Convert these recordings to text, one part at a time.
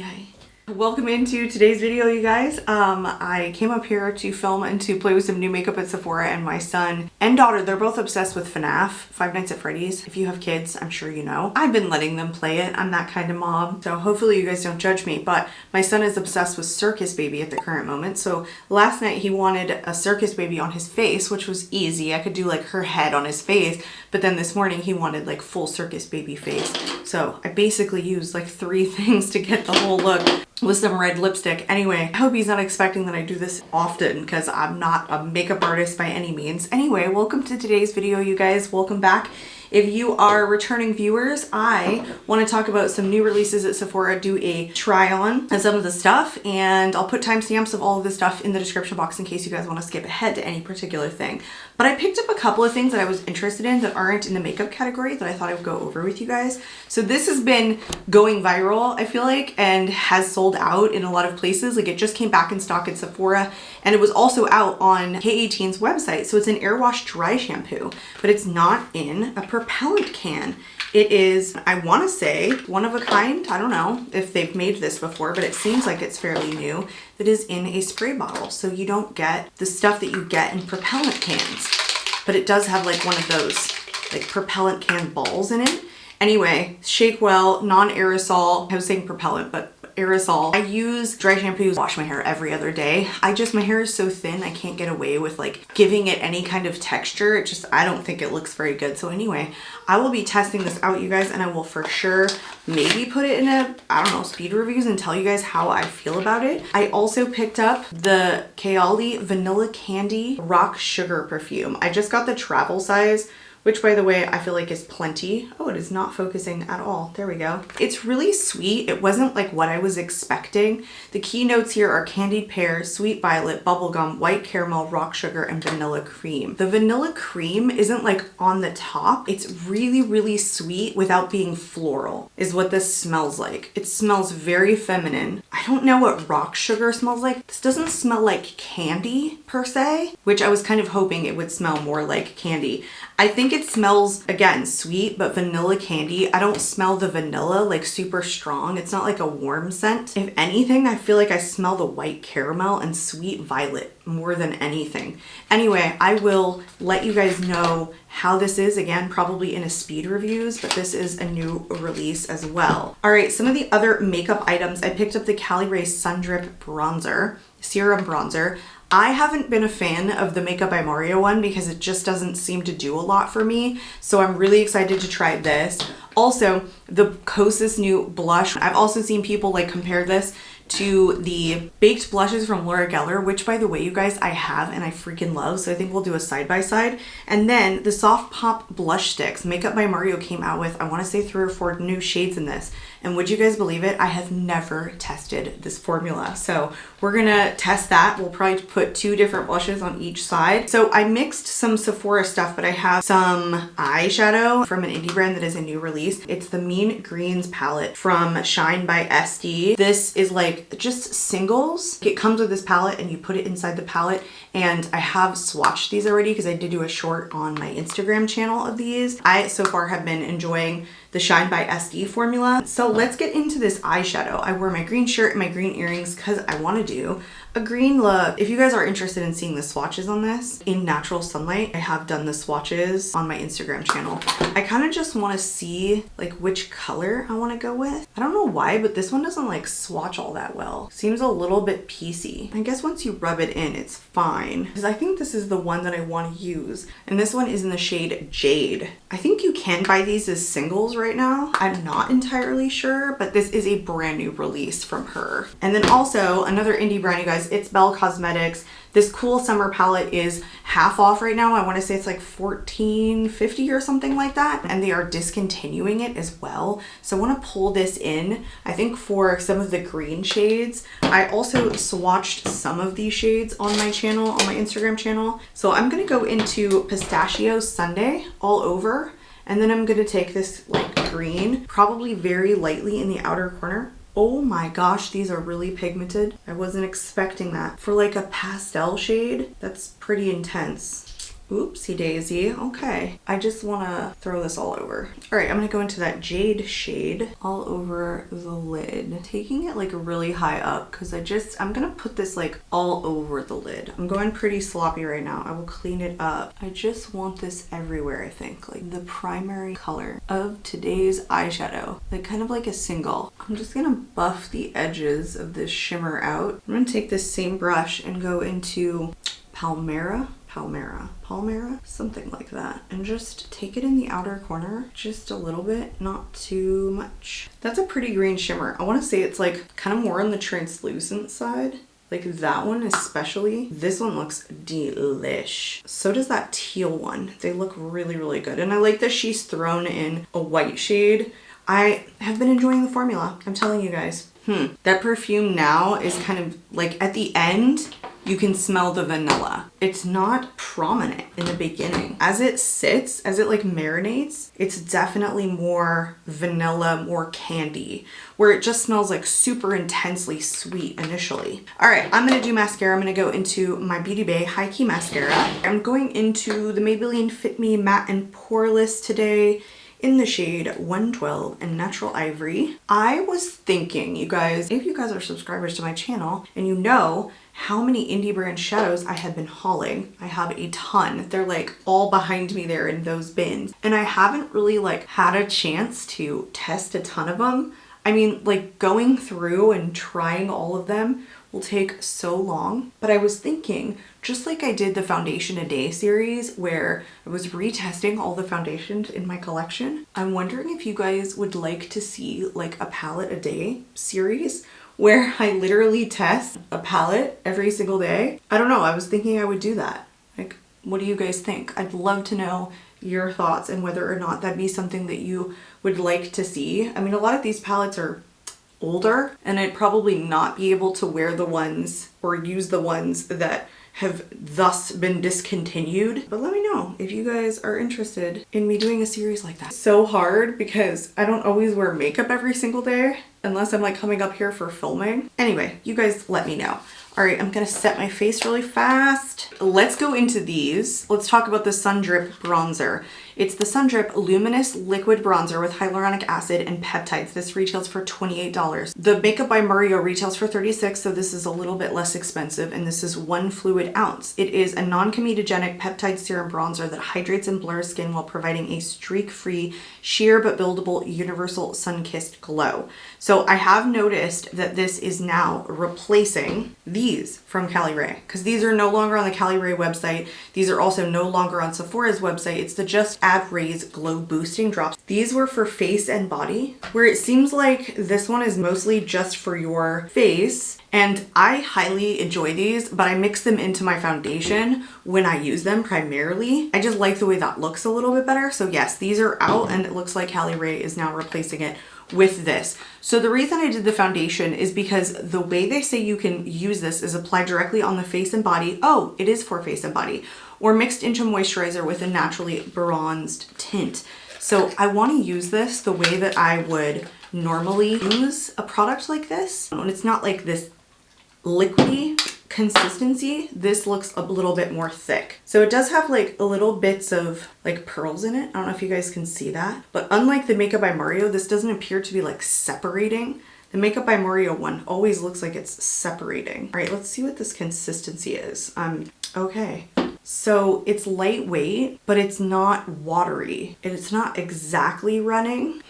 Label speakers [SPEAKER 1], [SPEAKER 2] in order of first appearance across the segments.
[SPEAKER 1] Ay. Welcome into today's video, you guys. I came up here to film and to play with some new makeup at Sephora, and my son and daughter, they're both obsessed with FNAF, Five Nights at Freddy's. If you have kids, I'm sure you know. I've been letting them play it. I'm that kind of mom. So hopefully you guys don't judge me, but my son is obsessed with Circus Baby at the current moment. So last night he wanted a Circus Baby on his face, which was easy. I could do like her head on his face, but then this morning he wanted like full Circus Baby face. So I basically used like 3 things to get the whole look with some red lipstick. Anyway, I hope he's not expecting that I do this often because I'm not a makeup artist by any means. Anyway, welcome to today's video, you guys. Welcome back. If you are returning viewers, I want to talk about some new releases at Sephora, do a try on of some of the stuff, and I'll put timestamps of all of the stuff in the description box in case you guys want to skip ahead to any particular thing. But I picked up a couple of things that I was interested in that aren't in the makeup category that I thought I would go over with you guys. So this has been going viral, I feel like, and has sold out in a lot of places. Like, it just came back in stock at Sephora, and it was also out on K18's website. So it's an AirWash dry shampoo, but it's not in a propellant can. It is, I want to say, one of a kind. I don't know if they've made this before, but it seems like it's fairly new. That is in a spray bottle. So you don't get the stuff that you get in propellant cans, but it does have like one of those like propellant can balls in it. Anyway, shake well, non-aerosol. I was saying propellant, but aerosol. I use dry shampoo to wash my hair every other day. My hair is so thin, I can't get away with like giving it any kind of texture. It just, I don't think it looks very good. So anyway, I will be testing this out, you guys, and I will for sure maybe put it in a, I don't know, speed reviews and tell you guys how I feel about it. I also picked up the Kayali Vanilla Candy Rock Sugar perfume. I just got the travel size, which by the way, I feel like is plenty. Oh, it is not focusing at all. There we go. It's really sweet. It wasn't like what I was expecting. The key notes here are candied pear, sweet violet, bubblegum, white caramel, rock sugar, and vanilla cream. The vanilla cream isn't like on the top. It's really, really sweet without being floral is what this smells like. It smells very feminine. I don't know what rock sugar smells like. This doesn't smell like candy per se, which I was kind of hoping it would smell more like candy. I think it smells, again, sweet, but vanilla candy. I don't smell the vanilla like super strong. It's not like a warm scent. If anything, I feel like I smell the white caramel and sweet violet more than anything. Anyway, I will let you guys know how this is, again, probably in a speed reviews, but this is a new release as well. All right, some of the other makeup items. I picked up the Caliray Sun Drip Bronzer, Serum Bronzer. I haven't been a fan of the Makeup by Mario one because it just doesn't seem to do a lot for me. So I'm really excited to try this. Also, the Kosas new blush. I've also seen people like compare this to the baked blushes from Laura Geller, which by the way, you guys, I have and I freaking love. So I think we'll do a side by side. And then the Soft Pop blush sticks. Makeup by Mario came out with, I want to say 3 or 4 new shades in this. And would you guys believe it? I have never tested this formula. So we're gonna test that. We'll probably put 2 different blushes on each side. So I mixed some Sephora stuff, but I have some eyeshadow from an indie brand that is a new release. It's the Mean Greens palette from Shine by SD. This is like just singles. It comes with this palette and you put it inside the palette. And I have swatched these already because I did do a short on my Instagram channel of these. I so far have been enjoying the Shine by SD formula. So let's get into this eyeshadow. I wore my green shirt and my green earrings because I want to do a green look. If you guys are interested in seeing the swatches on this in natural sunlight, I have done the swatches on my Instagram channel. I kind of just want to see like which color I want to go with. I don't know why, but this one doesn't like swatch all that well. Seems a little bit piecey. I guess once you rub it in, it's fine. Because I think this is the one that I want to use. And this one is in the shade Jade. I think you can buy these as singles right now. I'm not entirely sure, but this is a brand new release from her. And then also another indie brand, you guys, It's Belle Cosmetics. This Cool Summer palette is half off right now. I want to say it's like $14.50 or something like that. And they are discontinuing it as well. So I want to pull this in, I think, for some of the green shades. I also swatched some of these shades on my channel, on my Instagram channel. So I'm going to go into Pistachio Sundae all over. And then I'm going to take this like green, probably very lightly in the outer corner. Oh my gosh, these are really pigmented. I wasn't expecting that. For like a pastel shade, that's pretty intense. Oopsie daisy. Okay. I just want to throw this all over. All right, I'm going to go into that jade shade all over the lid. Taking it like really high up because I'm going to put this like all over the lid. I'm going pretty sloppy right now. I will clean it up. I just want this everywhere, I think. Like the primary color of today's eyeshadow. Like kind of like a single. I'm just going to buff the edges of this shimmer out. I'm going to take this same brush and go into Palmera, something like that, and just take it in the outer corner just a little bit, not too much. That's a pretty green shimmer. I want to say it's like kind of more on the translucent side, like that one especially. This one looks delish. So does that teal one. They look really, really good, and I like that she's thrown in a white shade. I have been enjoying the formula, I'm telling you guys. That perfume now is kind of like at the end, you can smell the vanilla. It's not prominent in the beginning. As it sits, as it like marinates, it's definitely more vanilla, more candy, where it just smells like super intensely sweet initially. All right, I'm gonna do mascara. I'm gonna go into my Beauty Bay High Key Mascara. I'm going into the Maybelline Fit Me Matte and Poreless today, in the shade 112 and Natural Ivory. I was thinking, you guys, if you guys are subscribers to my channel and you know how many indie brand shadows I have been hauling, I have a ton. They're like all behind me there in those bins. And I haven't really like had a chance to test a ton of them. I mean, like going through and trying all of them will take so long. But I was thinking, just like I did the Foundation a Day series where I was retesting all the foundations in my collection, I'm wondering if you guys would like to see like a palette a day series where I literally test a palette every single day. I don't know, I was thinking I would do that. Like, what do you guys think? I'd love to know your thoughts and whether or not that'd be something that you would like to see. I mean, a lot of these palettes are older and I'd probably not be able to wear the ones or use the ones that have thus been discontinued. But let me know if you guys are interested in me doing a series like that. It's so hard because I don't always wear makeup every single day unless I'm like coming up here for filming. Anyway, you guys let me know. All right, I'm gonna set my face really fast. Let's go into these. Let's talk about the Sun Drip bronzer. It's the Sun Drip Luminous Liquid Bronzer with hyaluronic acid and peptides. This retails for $28. The Makeup by Mario retails for $36, so this is a little bit less expensive, and this is 1 fluid ounce. It is a non-comedogenic peptide serum bronzer that hydrates and blurs skin while providing a streak-free, sheer but buildable, universal sun-kissed glow. So I have noticed that this is now replacing these from Caliray, because these are no longer on the Caliray website. These are also no longer on Sephora's website. It's the Just Add Rays Glow Boosting Drops. These were for face and body, where it seems like this one is mostly just for your face. And I highly enjoy these, but I mix them into my foundation when I use them primarily. I just like the way that looks a little bit better. So yes, these are out and it looks like Caliray is now replacing it with this. So the reason I did the foundation is because the way they say you can use this is apply directly on the face and body. Oh, it is for face and body, or mixed into moisturizer with a naturally bronzed tint. So I want to use this the way that I would normally use a product like this. And it's not like this liquidy consistency. This looks a little bit more thick. So it does have like little bits of like pearls in it. I don't know if you guys can see that, but unlike the Makeup by Mario, this doesn't appear to be like separating. The Makeup by Mario one always looks like it's separating. All right, let's see what this consistency is. Okay. So it's lightweight, but it's not watery. And it's not exactly running.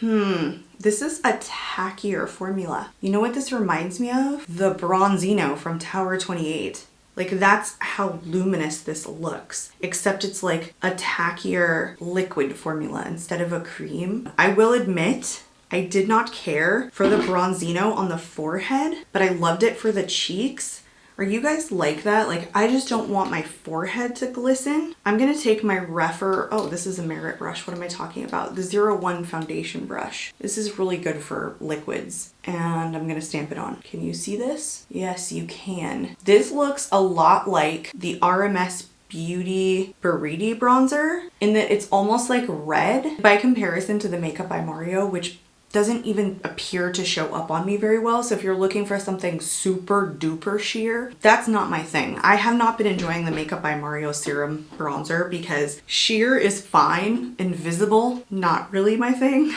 [SPEAKER 1] This is a tackier formula. You know what this reminds me of? The Bronzino from Tower 28. Like that's how luminous this looks, except it's like a tackier liquid formula instead of a cream. I will admit, I did not care for the Bronzino on the forehead, but I loved it for the cheeks. Are you guys like that? Like, I just don't want my forehead to glisten. I'm gonna take my oh, this is a Merit brush. What am I talking about? The 01 foundation brush. This is really good for liquids. And I'm gonna stamp it on. Can you see this? Yes, you can. This looks a lot like the RMS Beauty Buriti bronzer in that it's almost like red by comparison to the Makeup by Mario, which doesn't even appear to show up on me very well. So if you're looking for something super duper sheer, that's not my thing. I have not been enjoying the Makeup by Mario Serum Bronzer because sheer is fine, invisible, not really my thing.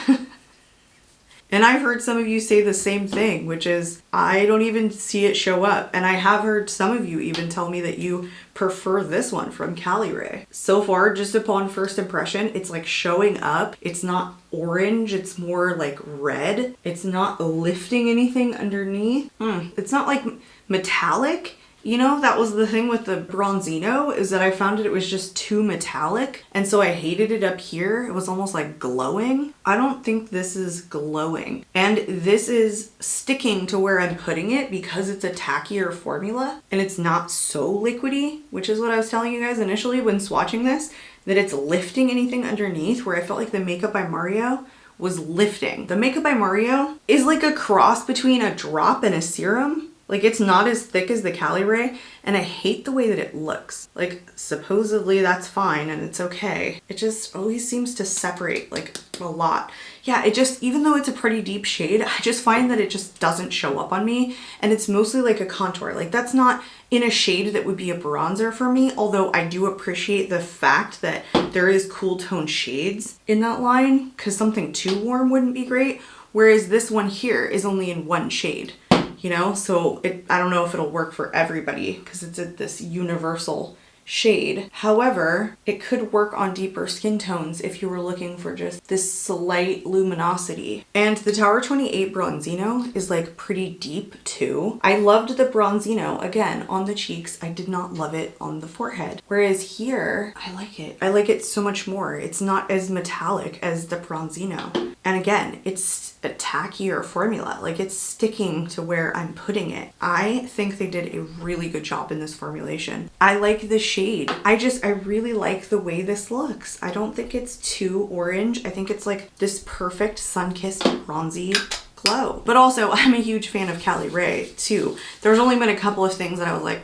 [SPEAKER 1] And I've heard some of you say the same thing, which is I don't even see it show up. And I have heard some of you even tell me that you prefer this one from Caliray. So far, just upon first impression, it's like showing up. It's not orange, it's more like red. It's not lifting anything underneath. It's not like metallic. You know, that was the thing with the Bronzino, is that I found it was just too metallic. And so I hated it up here. It was almost like glowing. I don't think this is glowing. And this is sticking to where I'm putting it because it's a tackier formula and it's not so liquidy, which is what I was telling you guys initially when swatching this, that it's lifting anything underneath, where I felt like the Makeup by Mario was lifting. The Makeup by Mario is like a cross between a drop and a serum. Like, it's not as thick as the Caliray, and I hate the way that it looks. Like, supposedly that's fine and it's okay. It just always seems to separate like a lot. Yeah, it just, even though it's a pretty deep shade, I just find that it just doesn't show up on me, and it's mostly like a contour. Like, that's not in a shade that would be a bronzer for me, although I do appreciate the fact that there is cool tone shades in that line, because something too warm wouldn't be great, whereas this one here is only in one shade. You know, so I don't know if it'll work for everybody because it's this universal shade. However, it could work on deeper skin tones if you were looking for just this slight luminosity. And the Tower 28 Bronzino is like pretty deep too. I loved the Bronzino, again, on the cheeks. I did not love it on the forehead. Whereas here, I like it. I like it so much more. It's not as metallic as the Bronzino. And again, it's a tackier formula. Like, it's sticking to where I'm putting it. I think they did a really good job in this formulation. I like the shade. I really like the way this looks. I don't think it's too orange. I think it's like this perfect sun-kissed bronzy glow. But also, I'm a huge fan of Caliray too. There's only been a couple of things that I was like,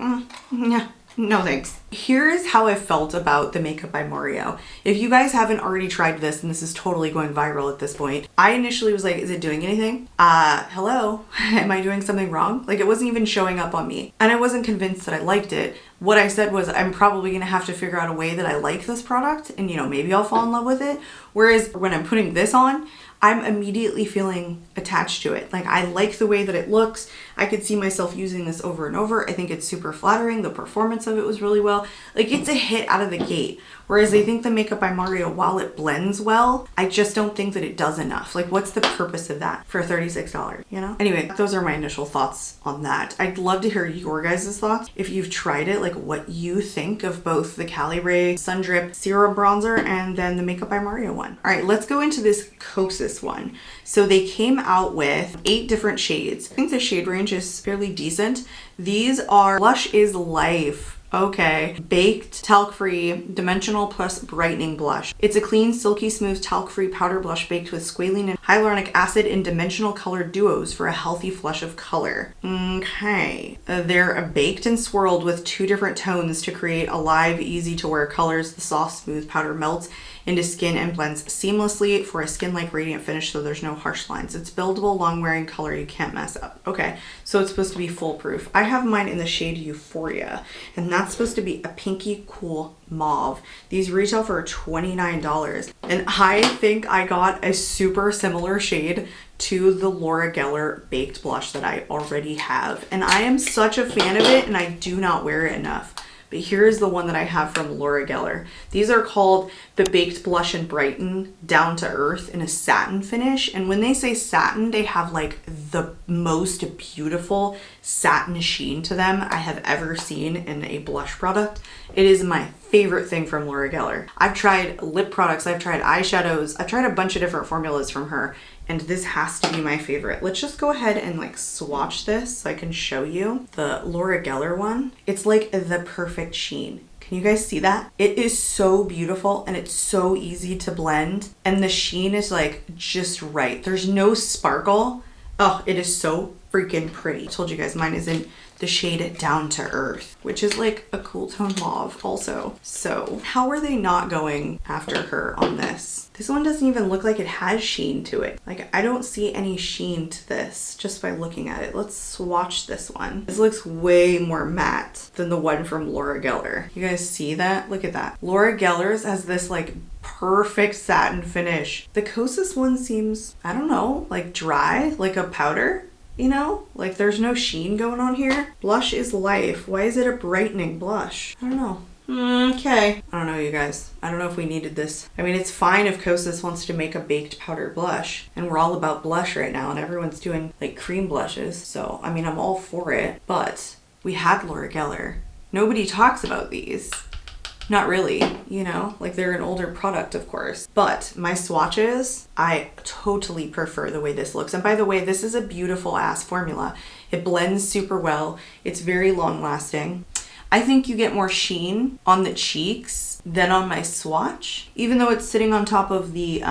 [SPEAKER 1] yeah, no thanks. Here's how I felt about the Makeup by Mario. If you guys haven't already tried this, and this is totally going viral at this point, I initially was like, is it doing anything? Hello? Am I doing something wrong? Like, it wasn't even showing up on me. And I wasn't convinced that I liked it. What I said was, I'm probably gonna have to figure out a way that I like this product, and you know, maybe I'll fall in love with it. Whereas when I'm putting this on, I'm immediately feeling attached to it. Like, I like the way that it looks. I could see myself using this over and over. I think it's super flattering. The performance of it was really well. Like, it's a hit out of the gate. Whereas I think the Makeup by Mario, while it blends well, I just don't think that it does enough. Like, what's the purpose of that for $36, you know? Anyway, those are my initial thoughts on that. I'd love to hear your guys' thoughts. If you've tried it, like what you think of both the Caliray Sun Drip Serum Bronzer and then the Makeup by Mario one. All right, let's go into this Kosas one. So they came out with 8 different shades. I think the shade range is fairly decent. These are Blush is Life. Okay. Baked, talc-free, dimensional plus brightening blush. It's a clean, silky smooth, talc-free powder blush baked with squalene and hyaluronic acid in dimensional color duos for a healthy flush of color. Okay. They're baked and swirled with 2 different tones to create alive, easy to wear colors. The soft, smooth powder melts into skin and blends seamlessly for a skin-like radiant finish, so there's no harsh lines. It's buildable, long-wearing color you can't mess up. Okay, so it's supposed to be foolproof. I have mine in the shade Euphoria, and that's supposed to be a pinky cool mauve. These retail for $29, and I think I got a super similar shade to the Laura Geller baked blush that I already have, and I am such a fan of it, and I do not wear it enough. But here's the one that I have from Laura Geller. These are called the Baked Blush and Brighten Down to Earth in a satin finish. And when they say satin, they have like the most beautiful satin sheen to them I have ever seen in a blush product. It is my favorite thing from Laura Geller. I've tried lip products, I've tried eyeshadows, I've tried a bunch of different formulas from her, and this has to be my favorite. Let's just go ahead and like swatch this so I can show you the Laura Geller one. It's like the perfect sheen. Can you guys see that? It is so beautiful and it's so easy to blend, and the sheen is like just right. There's no sparkle. Oh, it is so freaking pretty. I told you guys mine is in the shade Down to Earth, which is like a cool tone mauve also. So how are they not going after her on this? This one doesn't even look like it has sheen to it. Like, I don't see any sheen to this just by looking at it. Let's swatch this one. This looks way more matte than the one from Laura Geller. You guys see that? Look at that. Laura Geller's has this like perfect satin finish. The Kosas one seems, I don't know, like dry, like a powder. You know, like there's no sheen going on here. Blush is life. Why is it a brightening blush? I don't know. Okay. I don't know, you guys. I don't know if we needed this. I mean, it's fine if Kosas wants to make a baked powder blush, and we're all about blush right now, and everyone's doing like cream blushes. So, I mean, I'm all for it, but we had Laura Geller. Nobody talks about these. Not really, you know, like they're an older product, of course. But my swatches, I totally prefer the way this looks. And by the way, this is a beautiful ass formula. It blends super well. It's very long lasting. I think you get more sheen on the cheeks than on my swatch. Even though it's sitting on top of the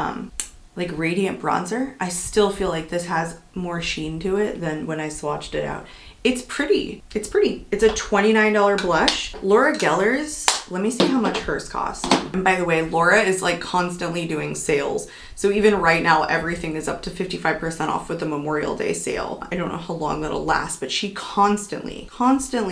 [SPEAKER 1] like radiant bronzer, I still feel like this has more sheen to it than when I swatched it out. It's pretty. It's pretty. It's a $29 blush. Laura Geller's, let me see how much hers cost. And by the way, Laura is like constantly doing sales. So even right now, everything is up to 55% off with the Memorial Day sale. I don't know how long that'll last, but she constantly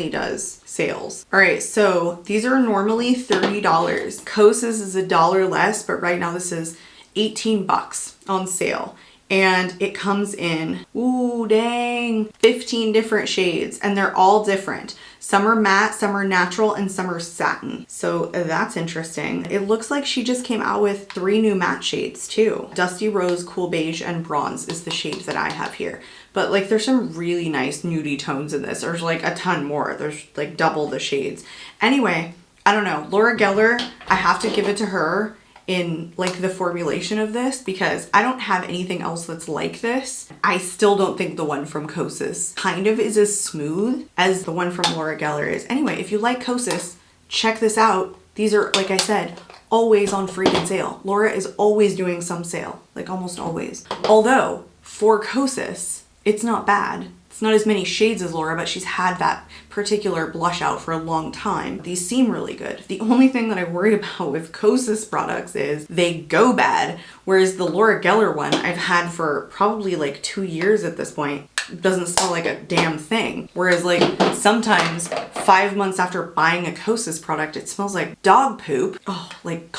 [SPEAKER 1] does sales. All right, so these are normally $30. Kosas is $1 less, but right now this is 18 bucks on sale. And it comes in, ooh, dang, 15 different shades, and they're all different. Some are matte, some are natural, and some are satin. So that's interesting. It looks like she just came out with 3 new matte shades too. Dusty Rose, Cool Beige, and Bronze is the shade that I have here. But like there's some really nice nudie tones in this. There's like a ton more. There's like double the shades. Anyway, I don't know. Laura Geller, I have to give it to her in like the formulation of this because I don't have anything else that's like this. I still don't think the one from Kosas kind of is as smooth as the one from Laura Geller is. Anyway, if you like Kosas, check this out. These are, like I said, always on freaking sale. Laura is always doing some sale, like almost always. Although for Kosas, it's not bad. It's not as many shades as Laura, but she's had that particular blush out for a long time. These seem really good. The only thing that I worry about with Kosas products is they go bad, whereas the Laura Geller one I've had for probably like 2 years at this point. It doesn't smell like a damn thing. Whereas like sometimes 5 months after buying a Kosas product, it smells like dog poop. Oh, like,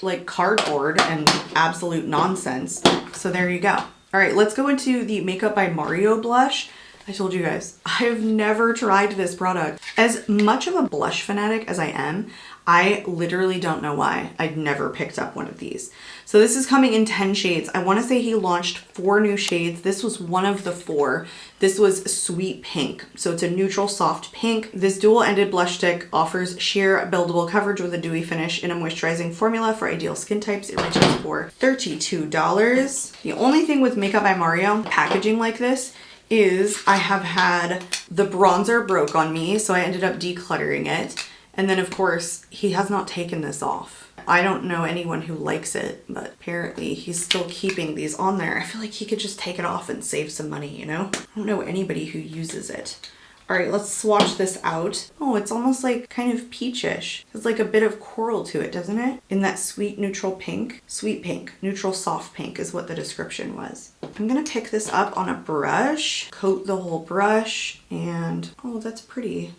[SPEAKER 1] like cardboard and absolute nonsense. So there you go. All right, let's go into the Makeup by Mario blush. I told you guys, I have never tried this product. As much of a blush fanatic as I am, I literally don't know why I'd never picked up one of these. So this is coming in 10 shades. I want to say he launched 4 new shades. This was one of the 4. This was Sweet Pink. So it's a neutral soft pink. This dual-ended blush stick offers sheer buildable coverage with a dewy finish in a moisturizing formula for ideal skin types. It retails for $32. The only thing with Makeup by Mario packaging like this is I have had the bronzer broke on me, so I ended up decluttering it. And then of course, he has not taken this off. I don't know anyone who likes it, but apparently he's still keeping these on there. I feel like he could just take it off and save some money, you know? I don't know anybody who uses it. All right, let's swatch this out. Oh, it's almost like kind of peachish. It's like a bit of coral to it, doesn't it? In that sweet neutral pink. Sweet pink, neutral soft pink is what the description was. I'm gonna pick this up on a brush, coat the whole brush, and oh, that's pretty.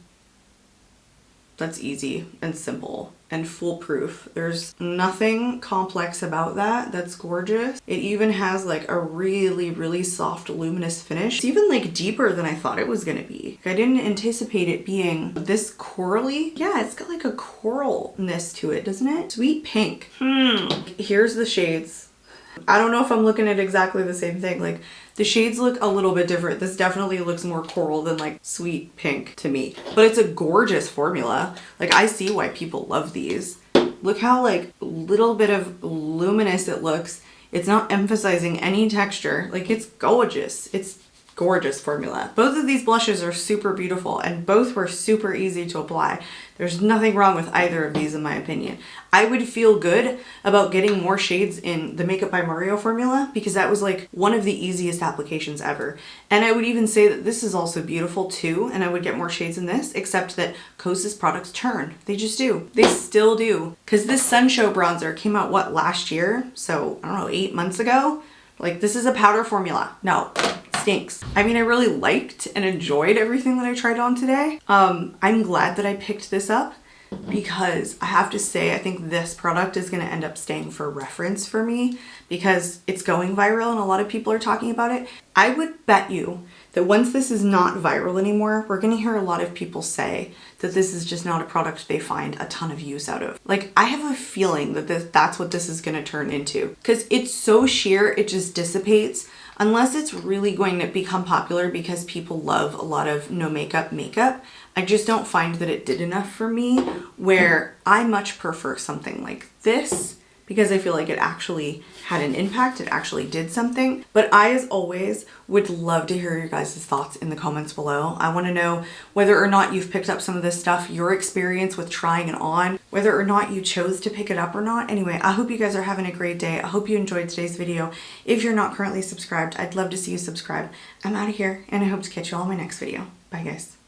[SPEAKER 1] That's easy and simple and foolproof. There's nothing complex about that. That's gorgeous. It even has like a really, really soft luminous finish. It's even like deeper than I thought it was gonna be. I didn't anticipate it being this corally. Yeah, it's got like a coralness to it, doesn't it? Sweet pink. Here's the shades. I don't know if I'm looking at exactly the same thing. Like the shades look a little bit different. This definitely looks more coral than like sweet pink to me, but it's a gorgeous formula. Like I see why people love these. Look how like little bit of luminous it looks. It's not emphasizing any texture. Like it's gorgeous. It's gorgeous formula. Both of these blushes are super beautiful and both were super easy to apply. There's nothing wrong with either of these in my opinion. I would feel good about getting more shades in the Makeup by Mario formula because that was like one of the easiest applications ever. And I would even say that this is also beautiful too, and I would get more shades in this, except that Kosas products turn. They just do. They still do. Because this Sun Show bronzer came out, what, last year? So, I don't know, 8 months ago? Like, this is a powder formula. No. Stinks. I mean, I really liked and enjoyed everything that I tried on today. I'm glad that I picked this up because I have to say I think this product is going to end up staying for reference for me because it's going viral and a lot of people are talking about it. I would bet you that once this is not viral anymore, we're going to hear a lot of people say that this is just not a product they find a ton of use out of. Like, I have a feeling that that's what this is going to turn into because it's so sheer, it just dissipates. Unless it's really going to become popular because people love a lot of no makeup makeup, I just don't find that it did enough for me, where I much prefer something like this because I feel like it actually had an impact, it actually did something. But I, as always, would love to hear your guys' thoughts in the comments below. I want to know whether or not you've picked up some of this stuff, your experience with trying it on, whether or not you chose to pick it up or not. Anyway, I hope you guys are having a great day. I hope you enjoyed today's video. If you're not currently subscribed, I'd love to see you subscribe. I'm out of here, and I hope to catch you all in my next video. Bye, guys.